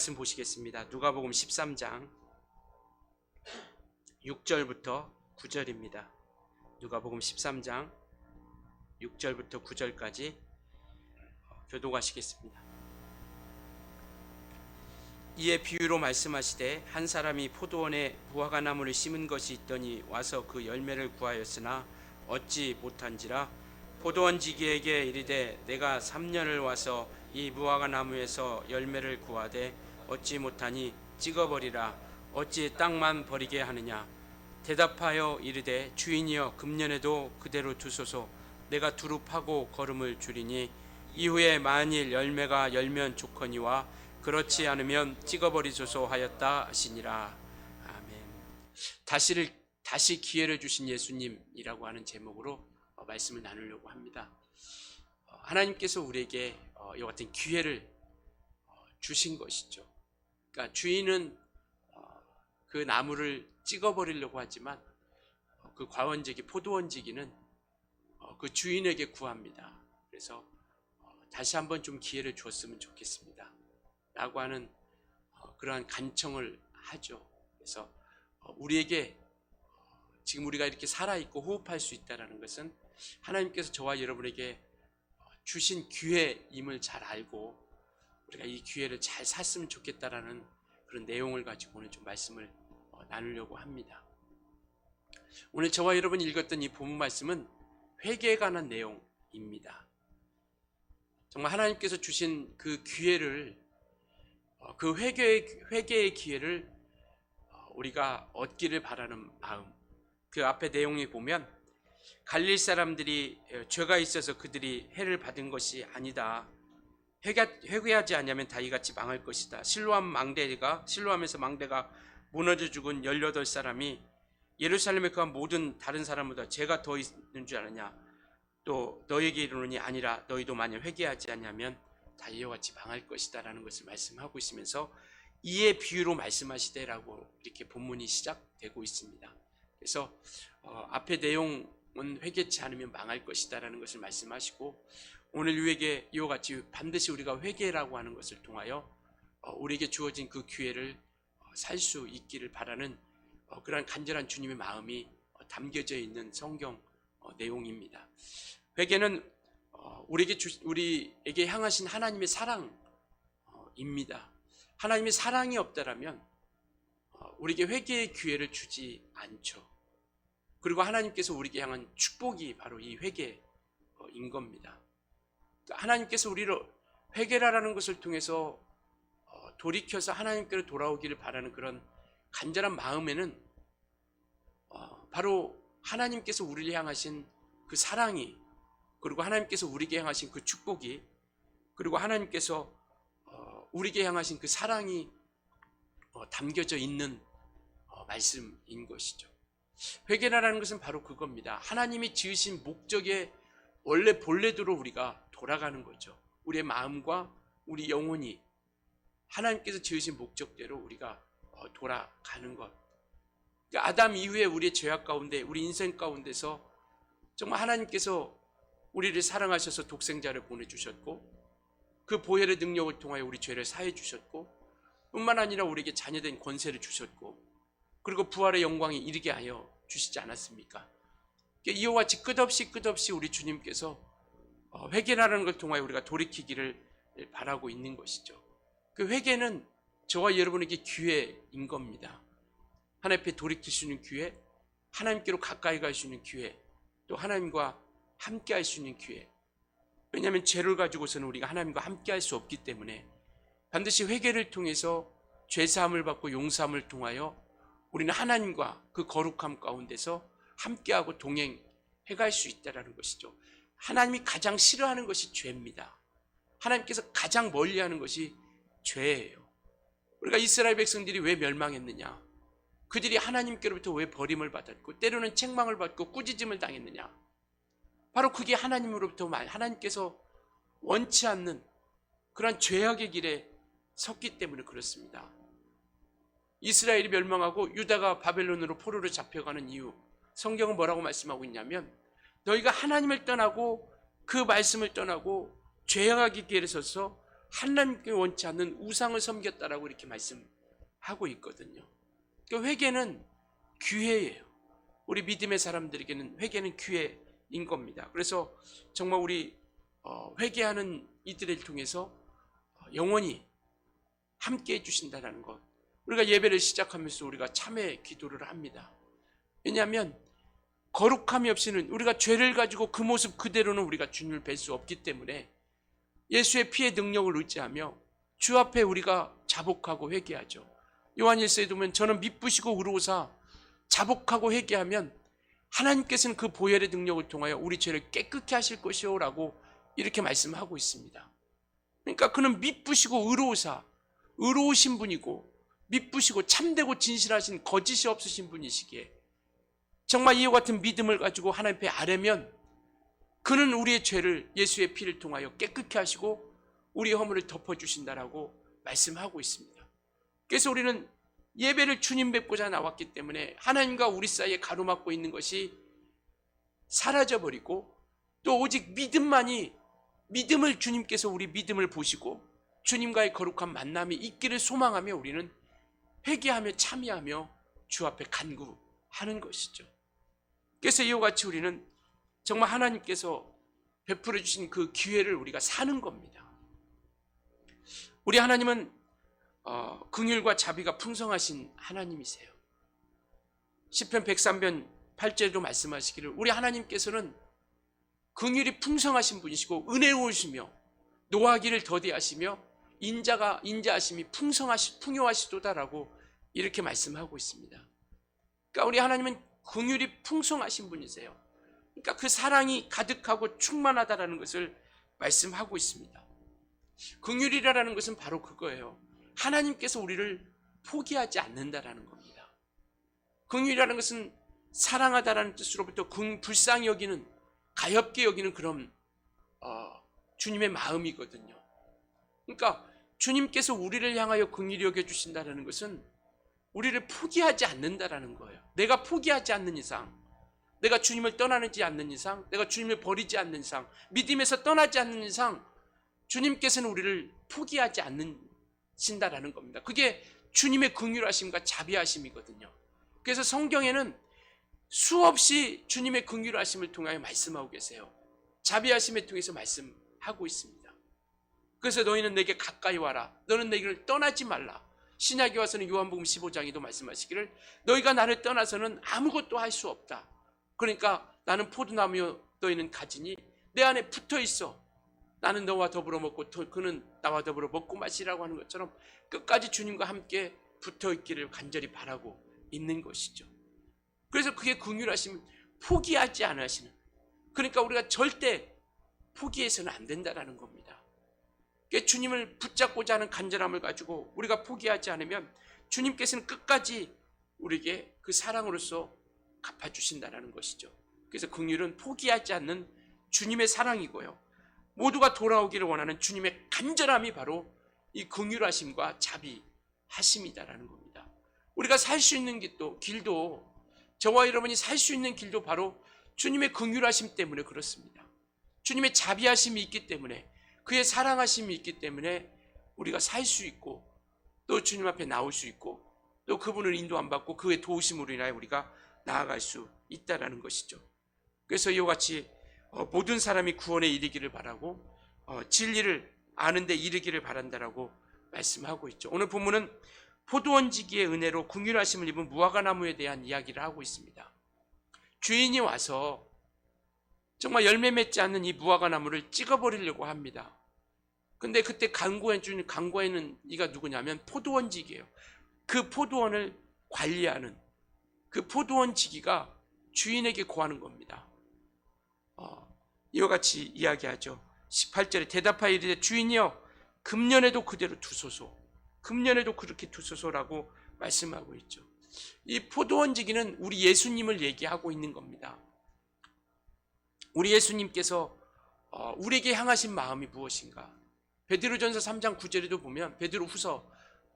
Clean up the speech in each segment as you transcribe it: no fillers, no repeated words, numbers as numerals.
말씀 보시겠습니다. 누가복음 13장 6절부터 9절입니다. 누가복음 13장 6절부터 9절까지 교독하시겠습니다. 이에 비유로 말씀하시되 한 사람이 포도원에 무화과 나무를 심은 것이 있더니 와서 그 열매를 구하였으나 얻지 못한지라 포도원지기에게 이르되 내가 3년을 와서 이 무화과 나무에서 열매를 구하되 얻지 못하니 찍어버리라. 어찌 땅만 버리게 하느냐. 대답하여 이르되 주인이여 금년에도 그대로 두소서. 내가 두루 파고 거름을 주리니 이후에 만일 열매가 열면 좋거니와 그렇지 않으면 찍어버리소서 하였다 하시니라. 아멘. 다시 기회를 주신 예수님이라고 하는 제목으로 말씀을 나누려고 합니다. 하나님께서 우리에게 이와 같은 기회를 주신 것이죠. 그러니까 주인은 그 나무를 찍어버리려고 하지만 그 과원지기 포도원지기는 그 주인에게 구합니다. 그래서 다시 한번 좀 기회를 주었으면 좋겠습니다 라고 하는 그러한 간청을 하죠. 그래서 우리에게 지금 우리가 이렇게 살아있고 호흡할 수 있다는 것은 하나님께서 저와 여러분에게 주신 기회임을 잘 알고 우리가 이 기회를 잘 샀으면 좋겠다라는 그런 내용을 가지고 오늘 좀 말씀을 나누려고 합니다. 오늘 저와 여러분이 읽었던 이 본문 말씀은 회개에 관한 내용입니다. 정말 하나님께서 주신 그 기회를 그 회개의 기회를 우리가 얻기를 바라는 마음, 그 앞에 내용에 보면 갈릴 사람들이 죄가 있어서 그들이 해를 받은 것이 아니다. 회개하지 않으면 다 이같이 망할 것이다. 실로암에서 망대가 무너져 죽은 18사람이 예루살렘에 거한 모든 다른 사람보다 죄가 더 있는 줄 아느냐. 또 너에게 이르노니 아니라 너희도 만약 회개하지 않으면 다 이와 같이 망할 것이다 라는 것을 말씀하고 있으면서 이에 비유로 말씀하시되라고 이렇게 본문이 시작되고 있습니다. 그래서 앞에 내용은 회개치 않으면 망할 것이다 라는 것을 말씀하시고 오늘 우리에게 이와 같이 반드시 우리가 회개라고 하는 것을 통하여 우리에게 주어진 그 기회를 살 수 있기를 바라는 그러한 간절한 주님의 마음이 담겨져 있는 성경 내용입니다. 회개는 우리에게 향하신 하나님의 사랑입니다. 하나님의 사랑이 없다라면 우리에게 회개의 기회를 주지 않죠. 그리고 하나님께서 우리에게 향한 축복이 바로 이 회개인 겁니다. 하나님께서 우리를 회개라는 것을 통해서 돌이켜서 하나님께로 돌아오기를 바라는 그런 간절한 마음에는 바로 하나님께서 우리를 향하신 그 사랑이, 그리고 하나님께서 우리에게 향하신 그 축복이, 그리고 하나님께서 우리에게 향하신 그 사랑이 담겨져 있는 말씀인 것이죠. 회개라는 것은 바로 그겁니다. 하나님이 지으신 목적에 원래 본래대로 우리가 돌아가는 거죠. 우리의 마음과 우리 영혼이 하나님께서 지으신 목적대로 우리가 돌아가는 것. 그러니까 아담 이후에 우리의 죄악 가운데, 우리 인생 가운데서 정말 하나님께서 우리를 사랑하셔서 독생자를 보내주셨고 그 보혈의 능력을 통하여 우리 죄를 사해 주셨고 뿐만 아니라 우리에게 자녀된 권세를 주셨고 그리고 부활의 영광에 이르게 하여 주시지 않았습니까? 그러니까 이와 같이 끝없이 우리 주님께서 회개라는 걸 통하여 우리가 돌이키기를 바라고 있는 것이죠. 그 회개는 저와 여러분에게 기회인 겁니다. 하나님 앞에 돌이킬 수 있는 기회, 하나님께로 가까이 갈 수 있는 기회, 또 하나님과 함께 할 수 있는 기회. 왜냐하면 죄를 가지고서는 우리가 하나님과 함께 할 수 없기 때문에 반드시 회개를 통해서 죄사함을 받고 용서함을 통하여 우리는 하나님과 그 거룩함 가운데서 함께하고 동행해갈 수 있다는 것이죠. 하나님이 가장 싫어하는 것이 죄입니다. 하나님께서 가장 멀리하는 것이 죄예요. 우리가 이스라엘 백성들이 왜 멸망했느냐? 그들이 하나님께로부터 왜 버림을 받았고 때로는 책망을 받고 꾸짖음을 당했느냐? 바로 그게 하나님으로부터 하나님께서 원치 않는 그런 죄악의 길에 섰기 때문에 그렇습니다. 이스라엘이 멸망하고 유다가 바벨론으로 포로로 잡혀가는 이유, 성경은 뭐라고 말씀하고 있냐면 너희가 하나님을 떠나고 그 말씀을 떠나고 죄악의 길에 서서 하나님께 원치 않는 우상을 섬겼다라고 이렇게 말씀하고 있거든요. 그러니까 회개는 기회예요. 우리 믿음의 사람들에게는 회개는 기회인 겁니다. 그래서 정말 우리 회개하는 이들을 통해서 영원히 함께 해주신다는 것, 우리가 예배를 시작하면서 우리가 참회 기도를 합니다. 왜냐하면 거룩함이 없이는, 우리가 죄를 가지고 그 모습 그대로는 우리가 주님을 뵐 수 없기 때문에 예수의 피의 능력을 의지하며 주 앞에 우리가 자복하고 회개하죠. 요한일서에 보면 저는 미쁘시고 의로우사 자복하고 회개하면 하나님께서는 그 보혈의 능력을 통하여 우리 죄를 깨끗게 하실 것이요 라고 이렇게 말씀하고 있습니다. 그러니까 그는 미쁘시고 의로우사, 의로우신 분이고 미쁘시고 참되고 진실하신, 거짓이 없으신 분이시기에 정말 이와 같은 믿음을 가지고 하나님 앞에 아뢰면 그는 우리의 죄를 예수의 피를 통하여 깨끗게 하시고 우리의 허물을 덮어주신다라고 말씀하고 있습니다. 그래서 우리는 예배를 주님 뵙고자 나왔기 때문에 하나님과 우리 사이에 가로막고 있는 것이 사라져버리고, 또 오직 믿음만이, 믿음을 주님께서 우리 믿음을 보시고 주님과의 거룩한 만남이 있기를 소망하며 우리는 회개하며 참여하며 주 앞에 간구하는 것이죠. 그래서 이와 같이 우리는 정말 하나님께서 베풀어 주신 그 기회를 우리가 사는 겁니다. 우리 하나님은 긍휼과 자비가 풍성하신 하나님이세요. 시편 103편 8절에도 말씀하시기를 우리 하나님께서는 긍휼이 풍성하신 분이시고 은혜로우시며 노하기를 더디하시며 인자하심이 풍요하시도다라고 이렇게 말씀하고 있습니다. 그러니까 우리 하나님은 긍휼이 풍성하신 분이세요. 그러니까 그 사랑이 가득하고 충만하다라는 것을 말씀하고 있습니다. 긍휼이라는 것은 바로 그거예요. 하나님께서 우리를 포기하지 않는다라는 겁니다. 긍휼이라는 것은 사랑하다라는 뜻으로부터 불쌍히 여기는, 가엾게 여기는 그런 주님의 마음이거든요. 그러니까 주님께서 우리를 향하여 긍휼히 여겨주신다는 것은 우리를 포기하지 않는다라는 거예요. 내가 포기하지 않는 이상, 내가 주님을 떠나지 않는 이상, 내가 주님을 버리지 않는 이상, 믿음에서 떠나지 않는 이상 주님께서는 우리를 포기하지 않으신다라는 겁니다. 그게 주님의 긍휼하심과 자비하심이거든요. 그래서 성경에는 수없이 주님의 긍휼하심을 통하여 말씀하고 계세요. 자비하심을 통해서 말씀하고 있습니다. 그래서 너희는 내게 가까이 와라, 너는 내게를 떠나지 말라. 신약에 와서는 요한복음 15장에도 말씀하시기를 너희가 나를 떠나서는 아무것도 할 수 없다. 그러니까 나는 포도나무요 너희는 가지니 내 안에 붙어 있어. 나는 너와 더불어 먹고 그는 나와 더불어 먹고 마시라고 하는 것처럼 끝까지 주님과 함께 붙어 있기를 간절히 바라고 있는 것이죠. 그래서 그게 긍휼하시면 포기하지 않으시는, 그러니까 우리가 절대 포기해서는 안 된다는 겁니다. 주님을 붙잡고자 하는 간절함을 가지고 우리가 포기하지 않으면 주님께서는 끝까지 우리에게 그 사랑으로서 갚아주신다는 것이죠. 그래서 긍휼은 포기하지 않는 주님의 사랑이고요, 모두가 돌아오기를 원하는 주님의 간절함이 바로 이 긍휼하심과 자비하심이다라는 겁니다. 우리가 살 수 있는 길도, 저와 여러분이 살 수 있는 길도 바로 주님의 긍휼하심 때문에 그렇습니다. 주님의 자비하심이 있기 때문에, 그의 사랑하심이 있기 때문에 우리가 살 수 있고, 또 주님 앞에 나올 수 있고, 또 그분을 인도함 받고 그의 도우심으로 인하여 우리가 나아갈 수 있다라는 것이죠. 그래서 이와 같이 모든 사람이 구원에 이르기를 바라고 진리를 아는 데 이르기를 바란다라고 말씀하고 있죠. 오늘 본문은 포도원지기의 은혜로 긍휼하심을 입은 무화과나무에 대한 이야기를 하고 있습니다. 주인이 와서 정말 열매 맺지 않는 이 무화과나무를 찍어버리려고 합니다. 근데 그때 강구하는 이가 누구냐면 포도원지기예요. 그 포도원을 관리하는 그 포도원지기가 주인에게 고하는 겁니다. 이와 같이 이야기하죠. 18절에 대답하여 이르되 주인이여 금년에도 그대로 두소서, 금년에도 그렇게 두소서라고 말씀하고 있죠. 이 포도원지기는 우리 예수님을 얘기하고 있는 겁니다. 우리 예수님께서 우리에게 향하신 마음이 무엇인가? 베드로전서 3장 9절에도 보면, 베드로후서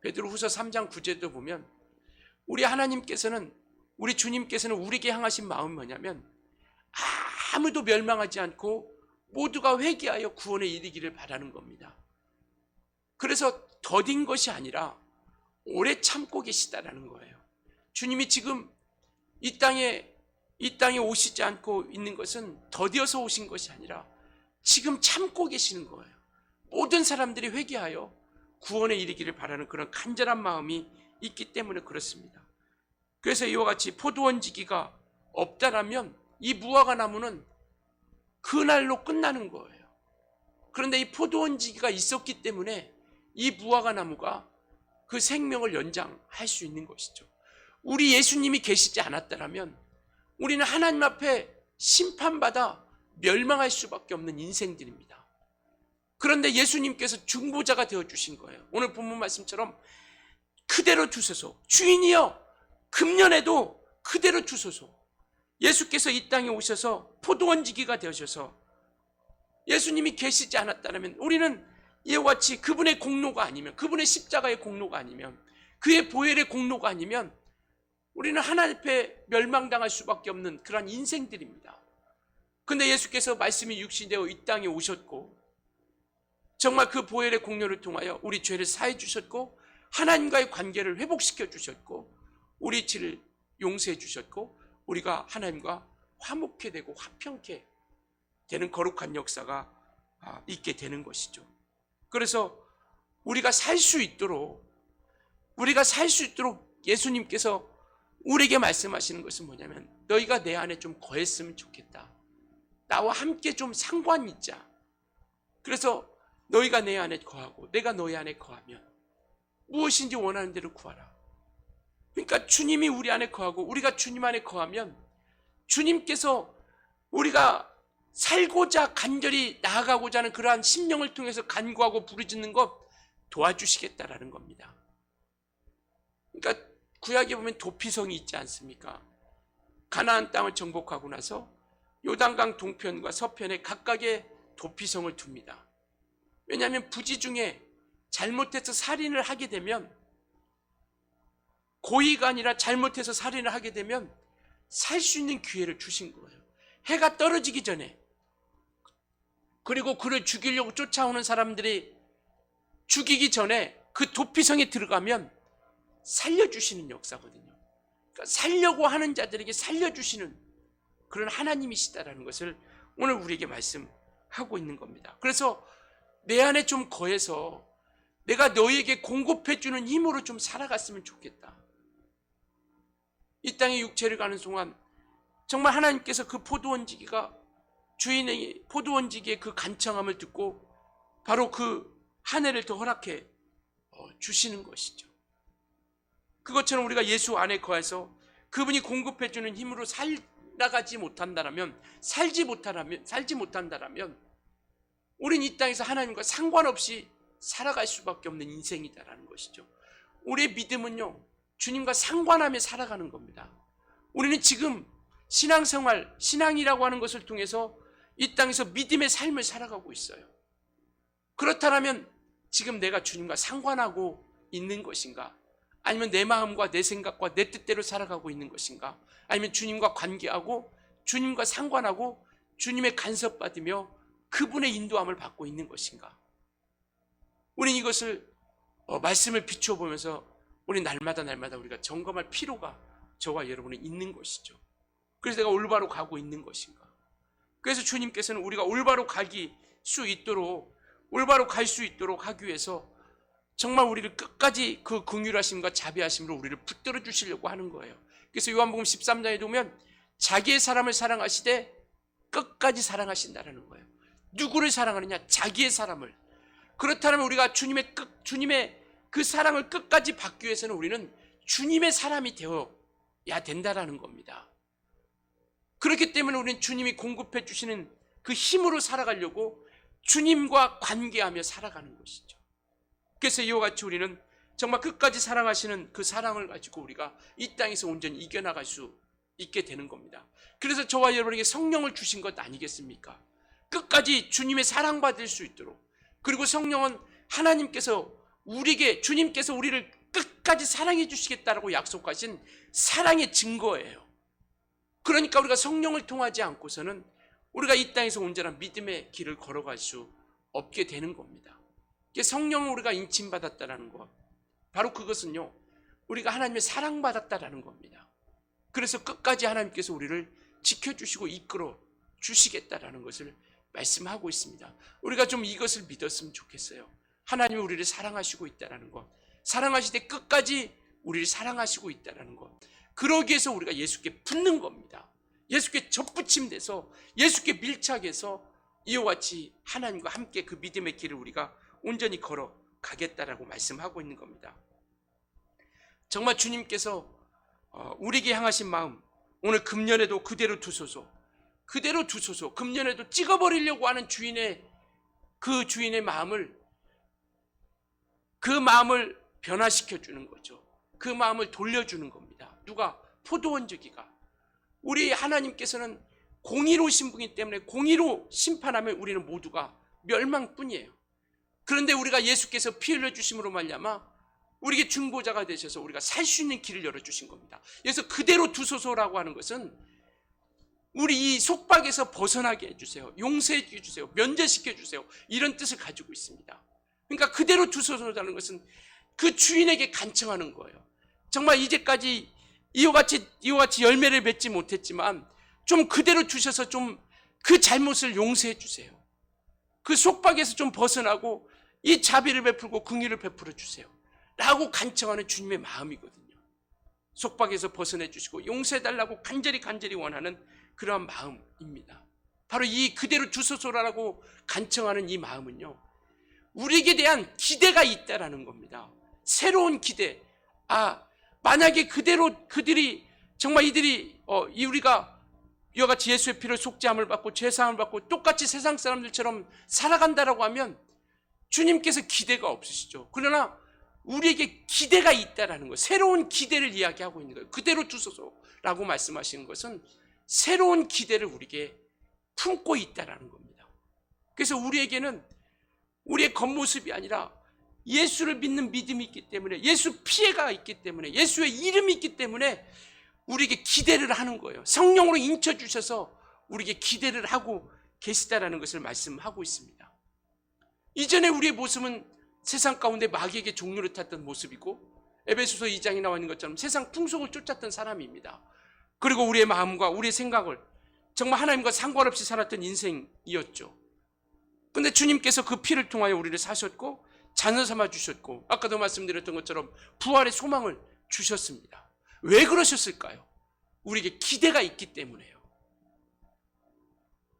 3장 9절에도 보면 우리 하나님께서는, 우리 주님께서는 우리에게 향하신 마음이 뭐냐면 아무도 멸망하지 않고 모두가 회개하여 구원에 이르기를 바라는 겁니다. 그래서 더딘 것이 아니라 오래 참고 계시다라는 거예요. 주님이 지금 이 땅에 오시지 않고 있는 것은 더디어서 오신 것이 아니라 지금 참고 계시는 거예요. 모든 사람들이 회개하여 구원에 이르기를 바라는 그런 간절한 마음이 있기 때문에 그렇습니다. 그래서 이와 같이 포도원지기가 없다라면 이 무화과 나무는 그날로 끝나는 거예요. 그런데 이 포도원지기가 있었기 때문에 이 무화과 나무가 그 생명을 연장할 수 있는 것이죠. 우리 예수님이 계시지 않았다라면 우리는 하나님 앞에 심판받아 멸망할 수밖에 없는 인생들입니다. 그런데 예수님께서 중보자가 되어주신 거예요. 오늘 본문 말씀처럼 그대로 두소서, 주인이여 금년에도 그대로 주소서. 예수께서 이 땅에 오셔서 포도원지기가 되셔서 예수님이 계시지 않았다면 우리는 이와 같이 그분의 공로가 아니면, 그분의 십자가의 공로가 아니면, 그의 보혈의 공로가 아니면 우리는 하나님 앞에 멸망당할 수밖에 없는 그런 인생들입니다. 그런데 예수께서 말씀이 육신되어 이 땅에 오셨고 정말 그 보혈의 공로를 통하여 우리 죄를 사해 주셨고 하나님과의 관계를 회복시켜 주셨고 우리 죄를 용서해 주셨고 우리가 하나님과 화목해 되고 화평케 되는 거룩한 역사가 있게 되는 것이죠. 그래서 우리가 살 수 있도록 예수님께서 우리에게 말씀하시는 것은 뭐냐면 너희가 내 안에 좀 거했으면 좋겠다. 나와 함께 좀 상관 있자. 그래서 너희가 내 안에 거하고 내가 너희 안에 거하면 무엇인지 원하는 대로 구하라. 그러니까 주님이 우리 안에 거하고 우리가 주님 안에 거하면 주님께서 우리가 살고자 간절히 나아가고자 하는 그러한 심령을 통해서 간구하고 부르짖는 것 도와주시겠다라는 겁니다. 그러니까 구약에 보면 도피성이 있지 않습니까? 가나안 땅을 정복하고 나서 요단강 동편과 서편에 각각의 도피성을 둡니다. 왜냐하면 부지 중에 잘못해서 살인을 하게 되면, 고의가 아니라 잘못해서 살인을 하게 되면 살 수 있는 기회를 주신 거예요. 해가 떨어지기 전에, 그리고 그를 죽이려고 쫓아오는 사람들이 죽이기 전에 그 도피성에 들어가면 살려주시는 역사거든요. 그러니까 살려고 하는 자들에게 살려주시는 그런 하나님이시다라는 것을 오늘 우리에게 말씀하고 있는 겁니다. 그래서 내 안에 좀 거해서 내가 너희에게 공급해주는 힘으로 좀 살아갔으면 좋겠다. 이 땅에 육체를 가는 동안 정말 하나님께서 그 포도원지기가 주인의 포도원지기의 그 간청함을 듣고 바로 그 한 해를 더 허락해 주시는 것이죠. 그것처럼 우리가 예수 안에 거해서 그분이 공급해주는 힘으로 살지 못한다라면 우린 이 땅에서 하나님과 상관없이 살아갈 수밖에 없는 인생이다라는 것이죠. 우리의 믿음은요, 주님과 상관하며 살아가는 겁니다. 우리는 지금 신앙생활, 신앙이라고 하는 것을 통해서 이 땅에서 믿음의 삶을 살아가고 있어요. 그렇다면 지금 내가 주님과 상관하고 있는 것인가? 아니면 내 마음과 내 생각과 내 뜻대로 살아가고 있는 것인가? 아니면 주님과 관계하고 주님과 상관하고 주님의 간섭받으며 그분의 인도함을 받고 있는 것인가? 우리는 이것을 말씀을 비추어 보면서 우리 날마다 우리가 점검할 필요가 저와 여러분이 있는 것이죠. 그래서 내가 올바로 가고 있는 것인가? 그래서 주님께서는 우리가 올바로 갈 수 있도록 하기 위해서 정말 우리를 끝까지 그 긍휼하심과 자비하심으로 우리를 붙들어 주시려고 하는 거예요. 그래서 요한복음 13장에 보면 자기의 사람을 사랑하시되 끝까지 사랑하신다라는 거예요. 누구를 사랑하느냐? 자기의 사람을. 그렇다면 우리가 주님의 그 사랑을 끝까지 받기 위해서는 우리는 주님의 사람이 되어야 된다라는 겁니다. 그렇기 때문에 우리는 주님이 공급해 주시는 그 힘으로 살아가려고 주님과 관계하며 살아가는 것이죠. 그래서 이와 같이 우리는 정말 끝까지 사랑하시는 그 사랑을 가지고 우리가 이 땅에서 온전히 이겨나갈 수 있게 되는 겁니다. 그래서 저와 여러분에게 성령을 주신 것 아니겠습니까? 끝까지 주님의 사랑받을 수 있도록. 그리고 성령은 하나님께서 주님께서 우리를 끝까지 사랑해 주시겠다라고 약속하신 사랑의 증거예요. 그러니까 우리가 성령을 통하지 않고서는 우리가 이 땅에서 온전한 믿음의 길을 걸어갈 수 없게 되는 겁니다. 성령을 우리가 인침받았다라는 것, 바로 그것은요, 우리가 하나님의 사랑받았다라는 겁니다. 그래서 끝까지 하나님께서 우리를 지켜주시고 이끌어 주시겠다라는 것을 말씀하고 있습니다. 우리가 좀 이것을 믿었으면 좋겠어요. 하나님이 우리를 사랑하시고 있다라는 것, 사랑하실 때 끝까지 우리를 사랑하시고 있다라는 것, 그러기 위해서 우리가 예수께 붙는 겁니다. 예수께 접붙임돼서 예수께 밀착해서 이와 같이 하나님과 함께 그 믿음의 길을 우리가 온전히 걸어가겠다라고 말씀하고 있는 겁니다. 정말 주님께서 우리에게 향하신 마음, 오늘 금년에도 그대로 두소서, 그대로 두소서, 금년에도 찍어버리려고 하는 그 주인의 마음을, 그 마음을 변화시켜 주는 거죠. 그 마음을 돌려주는 겁니다. 누가? 포도원저기가. 우리 하나님께서는 공의로우신 분이기 때문에 공의로 심판하면 우리는 모두가 멸망뿐이에요. 그런데 우리가 예수께서 피 흘려주심으로 말미암아 우리에게 중보자가 되셔서 우리가 살 수 있는 길을 열어주신 겁니다. 그래서 그대로 두소서라고 하는 것은 우리 이 속박에서 벗어나게 해주세요, 용서해 주세요, 면제시켜 주세요, 이런 뜻을 가지고 있습니다. 그러니까 그대로 두소서라는 것은 그 주인에게 간청하는 거예요. 정말 이제까지 이와 같이 열매를 맺지 못했지만 좀 그대로 두셔서 좀 그 잘못을 용서해 주세요. 그 속박에서 좀 벗어나고 이 자비를 베풀고 긍휼을 베풀어 주세요 라고 간청하는 주님의 마음이거든요. 속박에서 벗어내 주시고 용서해 달라고 간절히 원하는 그러한 마음입니다. 바로 이 그대로 두소서라고 간청하는 이 마음은요, 우리에게 대한 기대가 있다라는 겁니다. 새로운 기대. 만약에 그들이 정말 우리가 이와 같이 예수의 피를 속죄함을 받고 죄사함을 받고 똑같이 세상 사람들처럼 살아간다라고 하면 주님께서 기대가 없으시죠. 그러나 우리에게 기대가 있다라는 거예요. 새로운 기대를 이야기하고 있는 거예요. 그대로 두소서라고 말씀하시는 것은 새로운 기대를 우리에게 품고 있다라는 겁니다. 그래서 우리에게는 우리의 겉모습이 아니라 예수를 믿는 믿음이 있기 때문에, 예수 피해가 있기 때문에, 예수의 이름이 있기 때문에 우리에게 기대를 하는 거예요. 성령으로 인쳐주셔서 우리에게 기대를 하고 계시다라는 것을 말씀하고 있습니다. 이전에 우리의 모습은 세상 가운데 마귀에게 종로를 탔던 모습이고, 에베소서 2장에 나와 있는 것처럼 세상 풍속을 쫓았던 사람입니다. 그리고 우리의 마음과 우리의 생각을 정말 하나님과 상관없이 살았던 인생이었죠. 그런데 주님께서 그 피를 통하여 우리를 사셨고 자녀 삼아 주셨고, 아까도 말씀드렸던 것처럼 부활의 소망을 주셨습니다. 왜 그러셨을까요? 우리에게 기대가 있기 때문에요.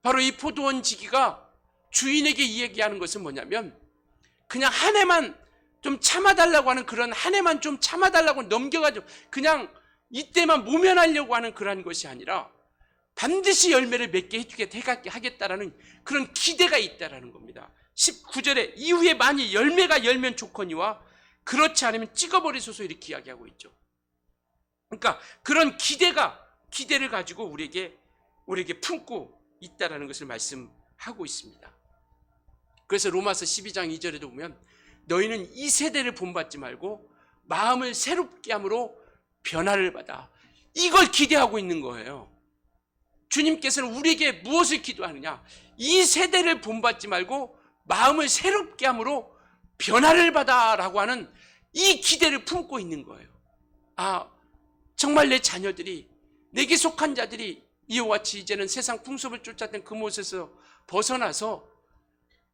바로 이 포도원 지기가 주인에게 이야기하는 것은 뭐냐면, 그냥 한 해만 좀 참아달라고 하는, 그런 한 해만 좀 참아달라고 넘겨가지고 그냥 이때만 모면하려고 하는 그런 것이 아니라 반드시 열매를 맺게 해주게 하겠다라는 그런 기대가 있다라는 겁니다. 19절에 이후에 만일 열매가 열면 좋거니와 그렇지 않으면 찍어버리소서, 이렇게 이야기하고 있죠. 그러니까 그런 기대를 가지고 우리에게 품고 있다라는 것을 말씀하고 있습니다. 그래서 로마서 12장 2절에도 보면 너희는 이 세대를 본받지 말고 마음을 새롭게 함으로 변화를 받아, 이걸 기대하고 있는 거예요. 주님께서는 우리에게 무엇을 기도하느냐? 이 세대를 본받지 말고 마음을 새롭게 함으로 변화를 받아라고 하는 이 기대를 품고 있는 거예요. 정말 내 자녀들이, 내게 속한 자들이 이와 같이 이제는 세상 풍습을 쫓았던 그 모습에서 벗어나서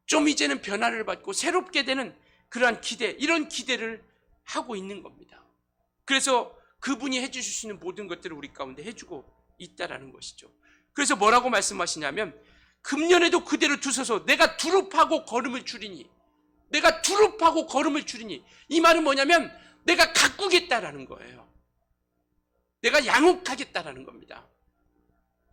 좀 이제는 변화를 받고 새롭게 되는 그러한 기대, 이런 기대를 하고 있는 겁니다. 그래서 그분이 해주실 수 있는 모든 것들을 우리 가운데 해주고 있다라는 것이죠. 그래서 뭐라고 말씀하시냐면, 금년에도 그대로 두소서 내가 두릅하고 걸음을 줄이니, 내가 두릅하고 걸음을 줄이니, 이 말은 뭐냐면 내가 가꾸겠다라는 거예요. 내가 양육하겠다라는 겁니다.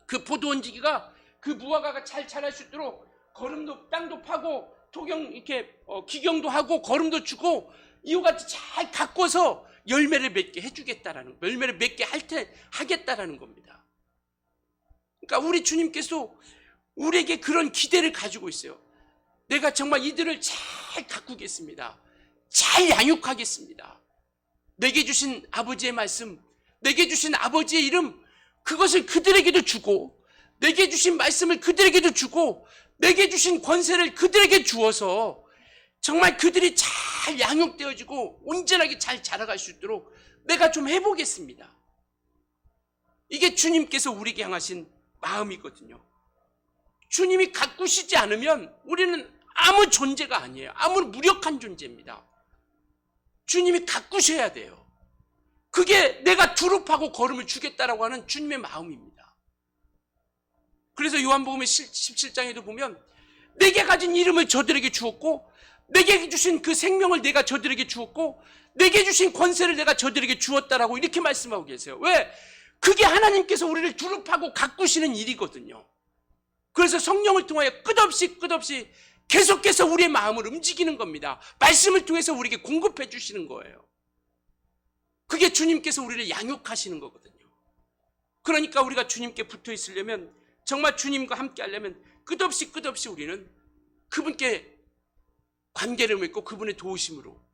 그 포도원지기가 그 무화과가 잘 자랄 수 있도록 걸음도, 땅도 파고 토경 이렇게 기경도 하고 걸음도 주고 이와 같이 잘 가꿔서 열매를 맺게 해주겠다라는, 열매를 맺게 하겠다라는 겁니다. 그러니까 우리 주님께서 우리에게 그런 기대를 가지고 있어요. 내가 정말 이들을 잘 가꾸겠습니다. 잘 양육하겠습니다. 내게 주신 아버지의 말씀, 내게 주신 아버지의 이름, 그것을 그들에게도 주고, 내게 주신 말씀을 그들에게도 주고, 내게 주신 권세를 그들에게 주어서 정말 그들이 잘 양육되어지고 온전하게 잘 자라갈 수 있도록 내가 좀 해보겠습니다. 이게 주님께서 우리에게 향하신 마음이거든요. 주님이 가꾸시지 않으면 우리는 아무 존재가 아니에요. 아무 무력한 존재입니다. 주님이 가꾸셔야 돼요. 그게 내가 두릅하고 걸음을 주겠다라고 하는 주님의 마음입니다. 그래서 요한복음 17장에도 보면 내게 가진 이름을 저들에게 주었고 내게 주신 그 생명을 내가 저들에게 주었고 내게 주신 권세를 내가 저들에게 주었다라고 이렇게 말씀하고 계세요. 왜? 그게 하나님께서 우리를 두릅하고 가꾸시는 일이거든요. 그래서 성령을 통하여 끝없이 계속해서 우리의 마음을 움직이는 겁니다. 말씀을 통해서 우리에게 공급해 주시는 거예요. 그게 주님께서 우리를 양육하시는 거거든요. 그러니까 우리가 주님께 붙어 있으려면, 정말 주님과 함께 하려면 끝없이 우리는 그분께 관계를 맺고 그분의 도우심으로,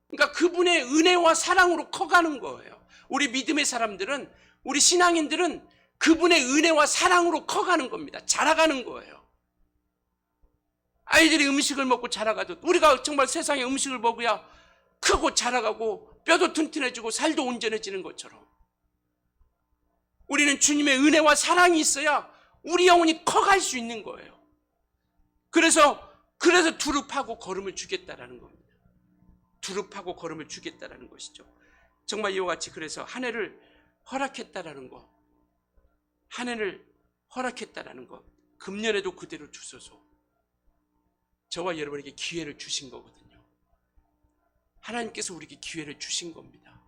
그러니까 그분의 은혜와 사랑으로 커가는 거예요. 우리 믿음의 사람들은, 우리 신앙인들은 그분의 은혜와 사랑으로 커가는 겁니다. 자라가는 거예요. 아이들이 음식을 먹고 자라가듯 우리가 정말 세상에 음식을 먹어야 크고 자라가고 뼈도 튼튼해지고 살도 온전해지는 것처럼 우리는 주님의 은혜와 사랑이 있어야 우리 영혼이 커갈 수 있는 거예요. 그래서 두릅하고 걸음을 주겠다라는 겁니다. 두릅하고 걸음을 주겠다라는 것이죠. 정말 이와 같이 그래서 한 해를 허락했다라는 것, 한 해를 허락했다라는 것, 금년에도 그대로 주소서. 저와 여러분에게 기회를 주신 거거든요. 하나님께서 우리에게 기회를 주신 겁니다.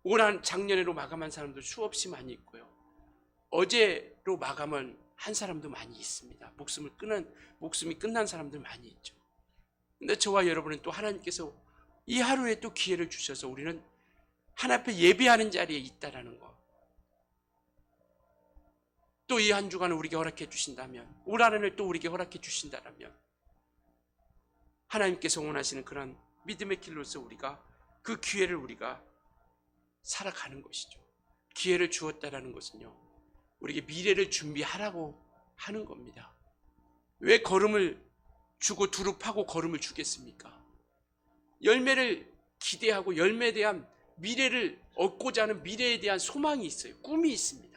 올 한 작년으로 마감한 사람도 수없이 많이 있고요. 어제로 마감한 한 사람도 많이 있습니다. 목숨이 끝난 사람들 많이 있죠. 근데 저와 여러분은 또 하나님께서 이 하루에 또 기회를 주셔서 우리는 하나님 앞에 예배하는 자리에 있다라는 것. 또 이 한 주간을 우리에게 허락해 주신다면, 올 한 해를 또 우리에게 허락해 주신다면 하나님께서 원하시는 그런 믿음의 길로서 우리가 그 기회를 우리가 살아가는 것이죠. 기회를 주었다라는 것은요, 우리에게 미래를 준비하라고 하는 겁니다. 왜 걸음을 주고 두릅하고 걸음을 주겠습니까? 열매를 기대하고 열매에 대한 미래를 얻고자 하는 미래에 대한 소망이 있어요. 꿈이 있습니다.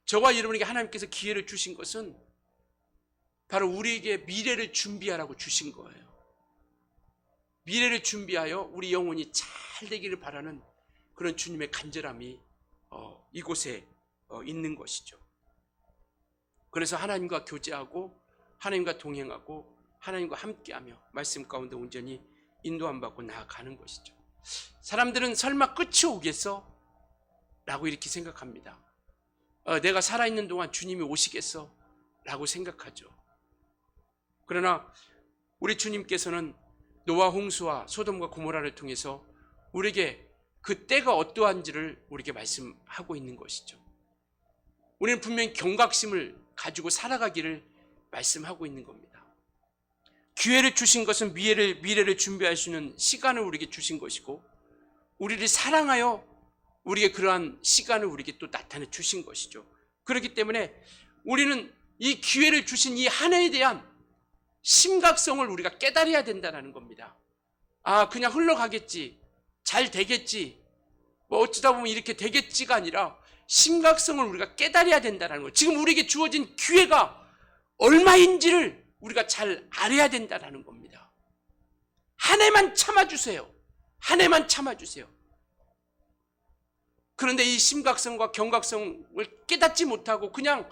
저와 여러분에게 하나님께서 기회를 주신 것은 바로 우리에게 미래를 준비하라고 주신 거예요. 미래를 준비하여 우리 영혼이 잘 되기를 바라는 그런 주님의 간절함이 이곳에 있는 것이죠. 그래서 하나님과 교제하고 하나님과 동행하고 하나님과 함께하며 말씀 가운데 온전히 인도함 받고 나아가는 것이죠. 사람들은 설마 끝이 오겠어? 라고 이렇게 생각합니다. 내가 살아있는 동안 주님이 오시겠어? 라고 생각하죠. 그러나 우리 주님께서는 노아 홍수와 소돔과 고모라를 통해서 우리에게 그 때가 어떠한지를 우리에게 말씀하고 있는 것이죠. 우리는 분명히 경각심을 가지고 살아가기를 말씀하고 있는 겁니다. 기회를 주신 것은 미래를 준비할 수 있는 시간을 우리에게 주신 것이고, 우리를 사랑하여 우리에게 그러한 시간을 우리에게 또 나타내 주신 것이죠. 그렇기 때문에 우리는 이 기회를 주신 이 한 해에 대한 심각성을 우리가 깨달아야 된다는 겁니다. 그냥 흘러가겠지, 잘 되겠지, 뭐 어쩌다 보면 이렇게 되겠지가 아니라 심각성을 우리가 깨달아야 된다는 거예요. 지금 우리에게 주어진 기회가 얼마인지를 우리가 잘 알아야 된다는 겁니다. 한 해만 참아주세요. 한 해만 참아주세요. 그런데 이 심각성과 경각성을 깨닫지 못하고 그냥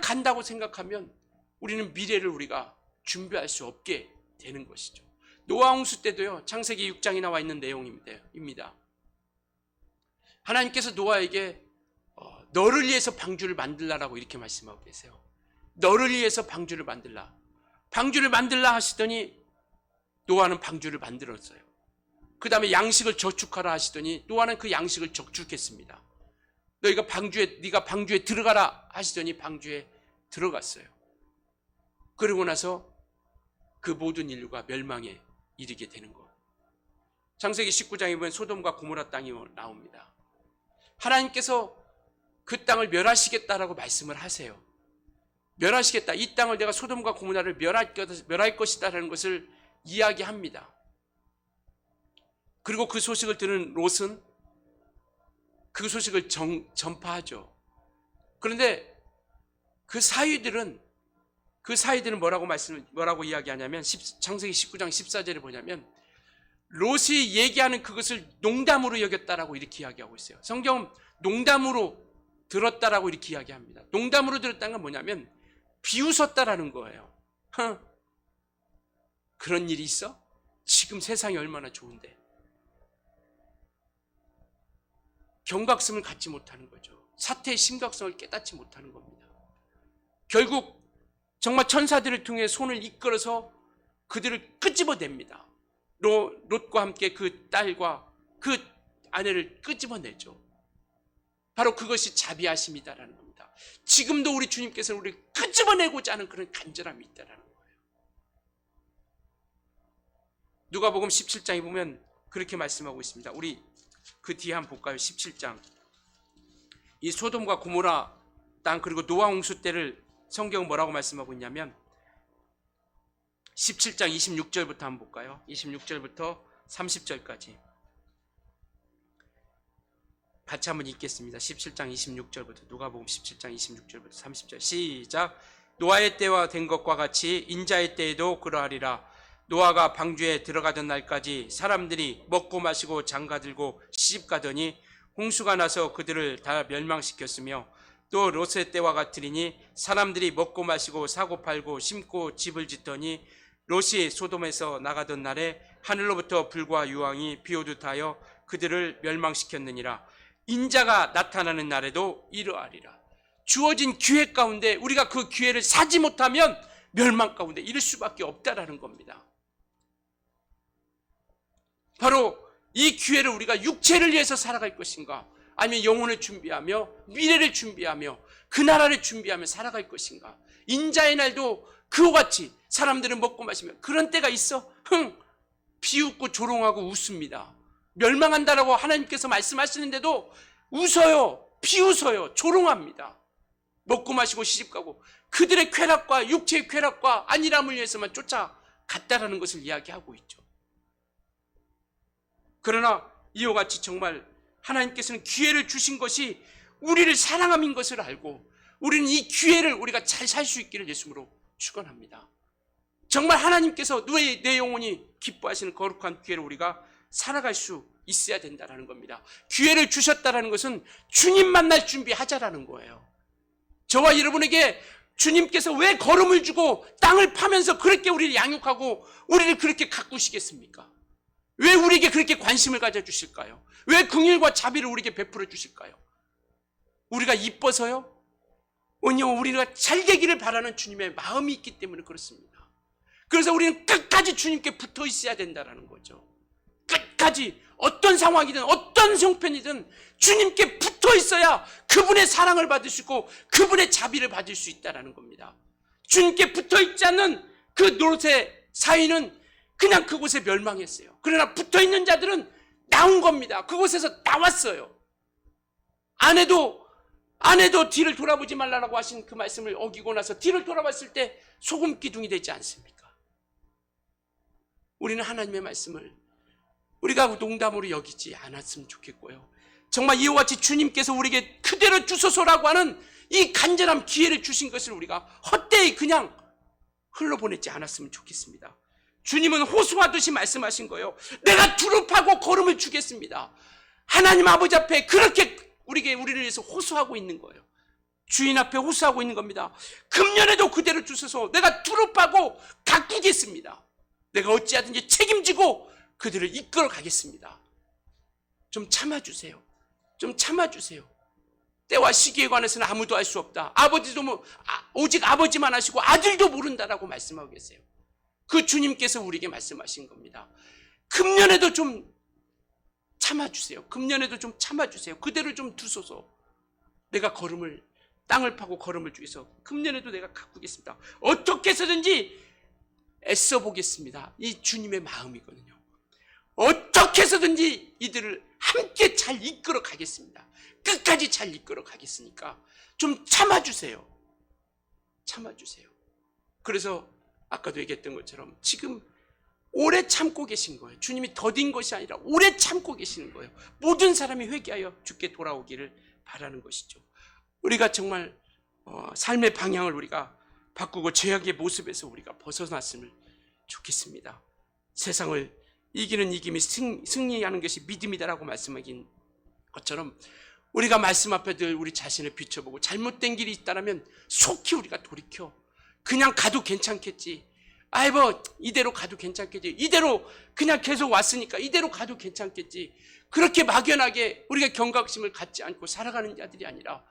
간다고 생각하면 우리는 미래를 우리가 준비할 수 없게 되는 것이죠. 노아 홍수 때도요, 창세기 6장에 나와 있는 내용입니다. 하나님께서 노아에게 너를 위해서 방주를 만들라라고 이렇게 말씀하고 계세요. 너를 위해서 방주를 만들라. 방주를 만들라 하시더니 노아는 방주를 만들었어요. 그 다음에 양식을 저축하라 하시더니 노아는 그 양식을 저축했습니다. 네가 방주에 들어가라 하시더니 방주에 들어갔어요. 그러고 나서 그 모든 인류가 멸망에 이르게 되는 것. 창세기 19장에 보면 소돔과 고모라 땅이 나옵니다. 하나님께서 그 땅을 멸하시겠다라고 말씀을 하세요. 멸하시겠다. 이 땅을 내가 소돔과 고모라를 멸할 것이다라는 것을 이야기합니다. 그리고 그 소식을 들은 롯은 그 소식을 전파하죠. 그런데 그 사위들은 뭐라고 이야기하냐면 창세기 19장 14절에 보냐면 롯이 얘기하는 그것을 농담으로 여겼다라고 이렇게 이야기하고 있어요. 성경은 농담으로 들었다라고 이렇게 이야기합니다. 농담으로 들었다는 건 뭐냐면 비웃었다라는 거예요. 그런 일이 있어? 지금 세상이 얼마나 좋은데. 경각심을 갖지 못하는 거죠. 사태의 심각성을 깨닫지 못하는 겁니다. 결국 정말 천사들을 통해 손을 이끌어서 그들을 끄집어냅니다. 롯과 함께 그 딸과 그 아내를 끄집어내죠. 바로 그것이 자비하심이다라는 겁니다. 지금도 우리 주님께서는 우리를 끄집어내고자 하는 그런 간절함이 있다라는 거예요. 누가복음 17장에 보면 그렇게 말씀하고 있습니다. 우리 그 뒤에 한번 볼까요? 17장. 이 소돔과 고모라 땅 그리고 노아 홍수 때를 성경은 뭐라고 말씀하고 있냐면 17장 26절부터 한번 볼까요? 26절부터 30절까지 같이 한번 읽겠습니다. 17장 26절부터 누가복음 17장 26절부터 30절 시작. 노아의 때와 된 것과 같이 인자의 때에도 그러하리라. 노아가 방주에 들어가던 날까지 사람들이 먹고 마시고 장가들고 시집가더니 홍수가 나서 그들을 다 멸망시켰으며 또 롯의 때와 같으리니 사람들이 먹고 마시고 사고 팔고 심고 집을 짓더니 롯이 소돔에서 나가던 날에 하늘로부터 불과 유황이 비오듯 하여 그들을 멸망시켰느니라. 인자가 나타나는 날에도 이러하리라. 주어진 기회 가운데 우리가 그 기회를 사지 못하면 멸망 가운데 이를 수밖에 없다라는 겁니다. 바로 이 기회를 우리가 육체를 위해서 살아갈 것인가, 아니면 영혼을 준비하며 미래를 준비하며 그 나라를 준비하며 살아갈 것인가. 인자의 날도 그와 같이 사람들은 먹고 마시며 그런 때가 있어 비웃고 조롱하고 웃습니다. 멸망한다라고 하나님께서 말씀하시는데도 웃어요, 비웃어요, 조롱합니다. 먹고 마시고 시집가고 그들의 쾌락과 육체의 쾌락과 안일함을 위해서만 쫓아갔다라는 것을 이야기하고 있죠. 그러나 이와 같이 정말 하나님께서는 기회를 주신 것이 우리를 사랑함인 것을 알고 우리는 이 기회를 우리가 잘 살 수 있기를 예수님으로 축원합니다. 정말 하나님께서 내 영혼이 기뻐하시는 거룩한 기회를 우리가 살아갈 수 있어야 된다는 겁니다. 기회를 주셨다는 것은 주님 만날 준비하자라는 거예요. 저와 여러분에게 주님께서 왜 걸음을 주고 땅을 파면서 그렇게 우리를 양육하고 우리를 그렇게 가꾸시겠습니까? 왜 우리에게 그렇게 관심을 가져주실까요? 왜 긍휼과 자비를 우리에게 베풀어 주실까요? 우리가 이뻐서요? 아니요, 우리가 잘 되기를 바라는 주님의 마음이 있기 때문에 그렇습니다. 그래서 우리는 끝까지 주님께 붙어 있어야 된다는 거죠. 끝까지 어떤 상황이든 어떤 형편이든 주님께 붙어 있어야 그분의 사랑을 받을 수 있고 그분의 자비를 받을 수 있다는 겁니다. 주님께 붙어 있지 않는 그 롯의 사위는 그냥 그곳에 멸망했어요. 그러나 붙어 있는 자들은 나온 겁니다. 그곳에서 나왔어요. 아내도 뒤를 돌아보지 말라고 하신 그 말씀을 어기고 나서 뒤를 돌아봤을 때 소금 기둥이 되지 않습니까? 우리는 하나님의 말씀을 우리가 농담으로 여기지 않았으면 좋겠고요. 정말 이와 같이 주님께서 우리에게 그대로 주소서라고 하는 이 간절한 기회를 주신 것을 우리가 헛되이 그냥 흘러보내지 않았으면 좋겠습니다. 주님은 호소하듯이 말씀하신 거예요. 내가 두릅하고 걸음을 주겠습니다. 하나님 아버지 앞에 그렇게 우리를 위해서 호소하고 있는 거예요. 주인 앞에 호소하고 있는 겁니다. 금년에도 그대로 주소서. 내가 두릅하고 가꾸겠습니다. 내가 어찌하든지 책임지고 그들을 이끌어 가겠습니다. 좀 참아주세요. 좀 참아주세요. 때와 시기에 관해서는 아무도 알 수 없다. 아버지도 오직 아버지만 아시고 아들도 모른다라고 말씀하고 계세요. 그 주님께서 우리에게 말씀하신 겁니다. 금년에도 좀 참아주세요. 금년에도 좀 참아주세요. 그대로 좀 두소서. 내가 땅을 파고 걸음을 주겠어. 금년에도 내가 가꾸겠습니다. 어떻게 해서든지 애써 보겠습니다. 이 주님의 마음이거든요. 어떻게 해서든지 이들을 함께 잘 이끌어 가겠습니다. 끝까지 잘 이끌어 가겠으니까 좀 참아주세요. 참아주세요. 그래서 아까도 얘기했던 것처럼 지금 오래 참고 계신 거예요. 주님이 더딘 것이 아니라 오래 참고 계시는 거예요. 모든 사람이 회개하여 주께 돌아오기를 바라는 것이죠. 우리가 정말 삶의 방향을 우리가 바꾸고 죄악의 모습에서 우리가 벗어났으면 좋겠습니다. 세상을 이기는 이김이 승리하는 것이 믿음이다라고 말씀하신 것처럼 우리가 말씀 앞에 늘 우리 자신을 비춰보고 잘못된 길이 있다면 속히 우리가 돌이켜 그냥 가도 괜찮겠지. 아이 뭐 이대로 가도 괜찮겠지. 이대로 그냥 계속 왔으니까 이대로 가도 괜찮겠지. 그렇게 막연하게 우리가 경각심을 갖지 않고 살아가는 자들이 아니라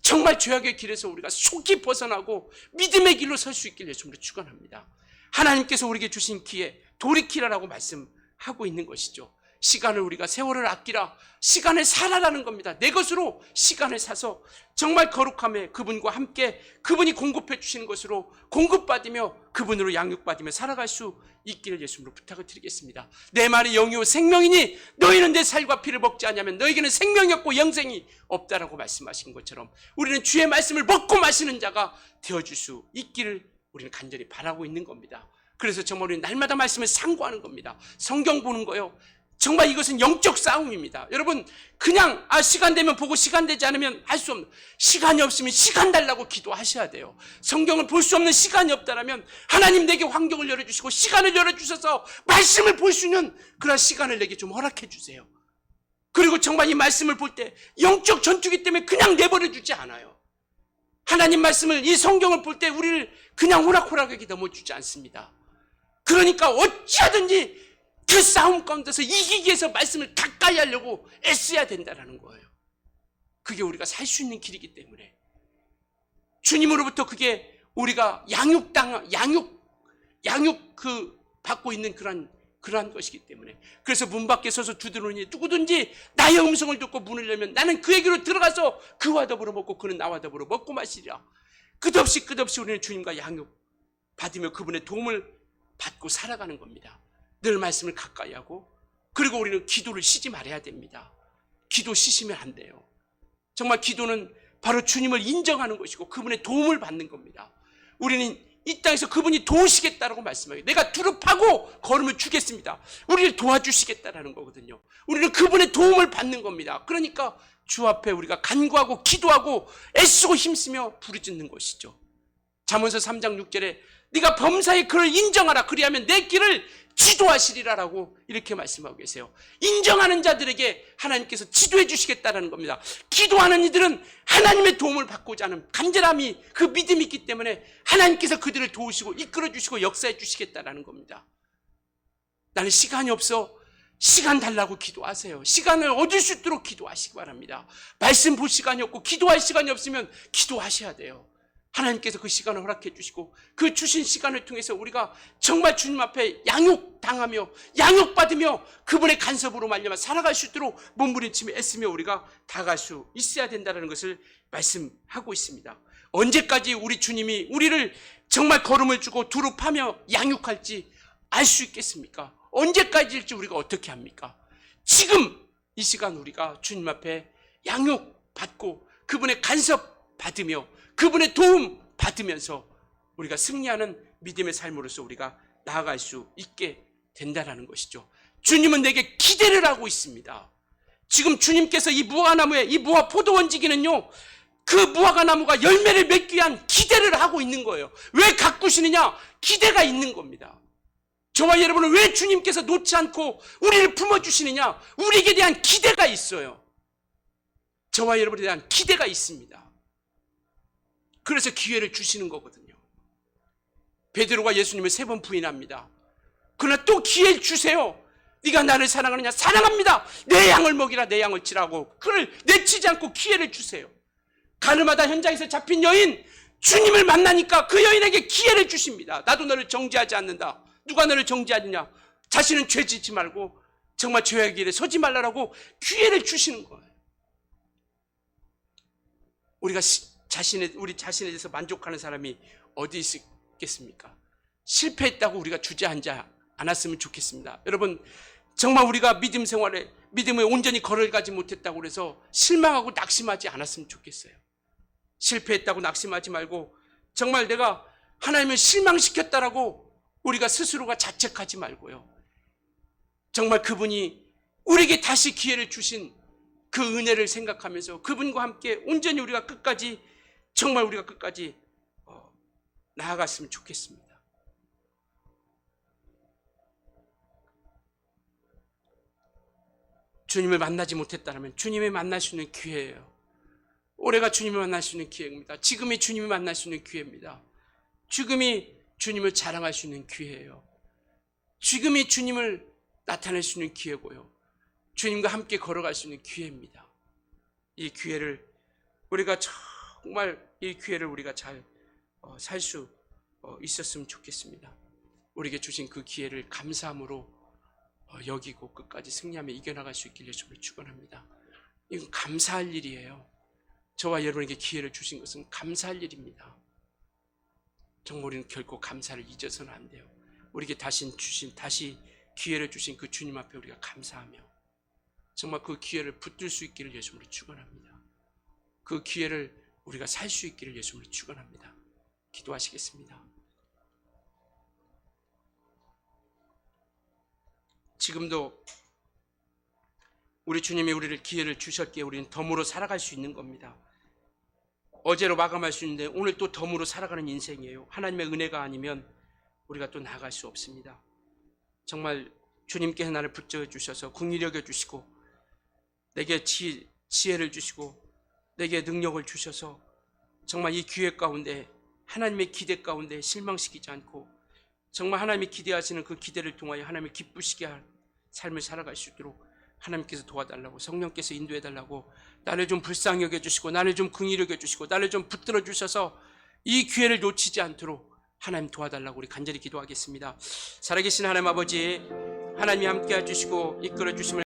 정말 죄악의 길에서 우리가 속히 벗어나고 믿음의 길로 설 수 있길 예수님으로 축원합니다. 하나님께서 우리에게 주신 기회 돌이키라라고 말씀하고 있는 것이죠. 시간을 우리가 세월을 아끼라, 시간을 살아라는 겁니다. 내 것으로 시간을 사서 정말 거룩함에 그분과 함께 그분이 공급해 주시는 것으로 공급받으며 그분으로 양육받으며 살아갈 수 있기를 예수님으로 부탁을 드리겠습니다. 내 말이 영이요 생명이니 너희는 내 살과 피를 먹지 않으면 너에게는 생명이 없고 영생이 없다라고 말씀하신 것처럼 우리는 주의 말씀을 먹고 마시는 자가 되어줄 수 있기를 우리는 간절히 바라고 있는 겁니다. 그래서 정말 우리는 날마다 말씀을 상고하는 겁니다. 성경 보는 거요. 정말 이것은 영적 싸움입니다. 여러분 그냥 시간 되면 보고 시간 되지 않으면 할 수 없는, 시간이 없으면 시간 달라고 기도하셔야 돼요. 성경을 볼 수 없는 시간이 없다면 하나님 내게 환경을 열어주시고 시간을 열어주셔서 말씀을 볼 수 있는 그런 시간을 내게 좀 허락해 주세요. 그리고 정말 이 말씀을 볼 때 영적 전투기 때문에 그냥 내버려 주지 않아요. 하나님 말씀을 이 성경을 볼 때 우리를 그냥 호락호락하게 넘어주지 않습니다. 그러니까 어찌하든지 그 싸움 가운데서 이기기 위해서 말씀을 가까이 하려고 애써야 된다는 거예요. 그게 우리가 살 수 있는 길이기 때문에 주님으로부터 그게 우리가 양육 받고 있는 그러한 것이기 때문에 그래서 문 밖에 서서 두드러니 누구든지 나의 음성을 듣고 문을 열면 나는 그에게로 들어가서 그와 더불어 먹고 그는 나와 더불어 먹고 마시리라. 끝없이 우리는 주님과 양육 받으며 그분의 도움을 받고 살아가는 겁니다. 늘 말씀을 가까이 하고 그리고 우리는 기도를 쉬지 말아야 됩니다. 기도 쉬시면 안 돼요. 정말 기도는 바로 주님을 인정하는 것이고 그분의 도움을 받는 겁니다. 우리는 이 땅에서 그분이 도우시겠다라고 말씀해요. 내가 두릅하고 걸으면 주겠습니다. 우리를 도와주시겠다라는 거거든요. 우리는 그분의 도움을 받는 겁니다. 그러니까 주 앞에 우리가 간구하고 기도하고 애쓰고 힘쓰며 부르짖는 것이죠. 잠언서 3장 6절에 네가 범사의 그를 인정하라. 그리하면 내 길을 지도하시리라라고 이렇게 말씀하고 계세요. 인정하는 자들에게 하나님께서 지도해 주시겠다라는 겁니다. 기도하는 이들은 하나님의 도움을 받고자 하는 간절함이 그 믿음이 있기 때문에 하나님께서 그들을 도우시고 이끌어 주시고 역사해 주시겠다라는 겁니다. 나는 시간이 없어. 시간 달라고 기도하세요. 시간을 얻을 수 있도록 기도하시기 바랍니다. 말씀 볼 시간이 없고 기도할 시간이 없으면 기도하셔야 돼요. 하나님께서 그 시간을 허락해 주시고 그 주신 시간을 통해서 우리가 정말 주님 앞에 양육당하며 양육받으며 그분의 간섭으로 말미암아 살아갈 수 있도록 몸부림치며 애쓰며 우리가 다가갈 수 있어야 된다는 것을 말씀하고 있습니다. 언제까지 우리 주님이 우리를 정말 걸음을 주고 두릅하며 양육할지 알 수 있겠습니까? 언제까지일지 우리가 어떻게 합니까? 지금 이 시간 우리가 주님 앞에 양육받고 그분의 간섭 받으며 그분의 도움 받으면서 우리가 승리하는 믿음의 삶으로서 우리가 나아갈 수 있게 된다는 것이죠. 주님은 내게 기대를 하고 있습니다. 지금 주님께서 이 무화과나무에 이 무화 포도원지기는요, 그 무화과나무가 열매를 맺기 위한 기대를 하고 있는 거예요. 왜 가꾸시느냐? 기대가 있는 겁니다. 저와 여러분은 왜 주님께서 놓지 않고 우리를 품어주시느냐? 우리에게 대한 기대가 있어요. 저와 여러분에 대한 기대가 있습니다. 그래서 기회를 주시는 거거든요. 베드로가 예수님을 3번 부인합니다. 그러나 또 기회를 주세요. 네가 나를 사랑하느냐? 사랑합니다. 내 양을 먹이라. 내 양을 치라고 그를 내치지 않고 기회를 주세요. 가늠하다 현장에서 잡힌 여인, 주님을 만나니까 그 여인에게 기회를 주십니다. 나도 너를 정죄하지 않는다. 누가 너를 정죄하느냐? 자신은 죄 짓지 말고 정말 죄의 길에 서지 말라라고 기회를 주시는 거예요. 우리가 우리 자신에 대해서 만족하는 사람이 어디 있겠습니까? 실패했다고 우리가 주저앉지 않았으면 좋겠습니다. 여러분, 정말 우리가 믿음 생활에 믿음을 온전히 걸어가지 못했다고 그래서 실망하고 낙심하지 않았으면 좋겠어요. 실패했다고 낙심하지 말고 정말 내가 하나님을 실망시켰다라고 우리가 스스로가 자책하지 말고요. 정말 그분이 우리에게 다시 기회를 주신 그 은혜를 생각하면서 그분과 함께 온전히 우리가 끝까지 정말 우리가 끝까지 나아갔으면 좋겠습니다. 주님을 만나지 못했다면 주님을 만날 수 있는 기회예요. 올해가 주님을 만날 수 있는 기회입니다. 지금이 주님을 만날 수 있는 기회입니다. 지금이 주님을 자랑할 수 있는 기회예요. 지금이 주님을 나타낼 수 있는 기회고요. 주님과 함께 걸어갈 수 있는 기회입니다. 이 기회를 우리가 정말 이 기회를 우리가 잘 살 수 있었으면 좋겠습니다. 우리에게 주신 그 기회를 감사함으로 여기고 끝까지 승리하며 이겨나갈 수 있기를 예수님을 축원합니다. 이건 감사할 일이에요. 저와 여러분에게 기회를 주신 것은 감사할 일입니다. 정말 우리는 결코 감사를 잊어서는 안 돼요. 우리에게 다시 기회를 주신 그 주님 앞에 우리가 감사하며 정말 그 기회를 붙들 수 있기를 예수님으로 축원합니다. 그 기회를 우리가 살 수 있기를 예수님으로 축원합니다. 기도하시겠습니다. 지금도 우리 주님이 우리를 기회를 주셨기에 우리는 덤으로 살아갈 수 있는 겁니다. 어제로 마감할 수 있는데 오늘 또 덤으로 살아가는 인생이에요. 하나님의 은혜가 아니면 우리가 또 나아갈 수 없습니다. 정말 주님께서 나를 붙잡아 주셔서 긍휼히 여겨 주시고 내게 지혜를 주시고 내게 능력을 주셔서 정말 이 기회 가운데 하나님의 기대 가운데 실망시키지 않고 정말 하나님이 기대하시는 그 기대를 통하여 하나님을 기쁘시게 할 삶을 살아갈 수 있도록 하나님께서 도와달라고, 성령께서 인도해달라고, 나를 좀 불쌍히 여겨주시고 나를 좀 긍휼히 여겨주시고 나를 좀 붙들어 주셔서 이 기회를 놓치지 않도록 하나님 도와달라고 우리 간절히 기도하겠습니다. 살아계신 하나님 아버지, 하나님이 함께 해주시고 이끌어 주심을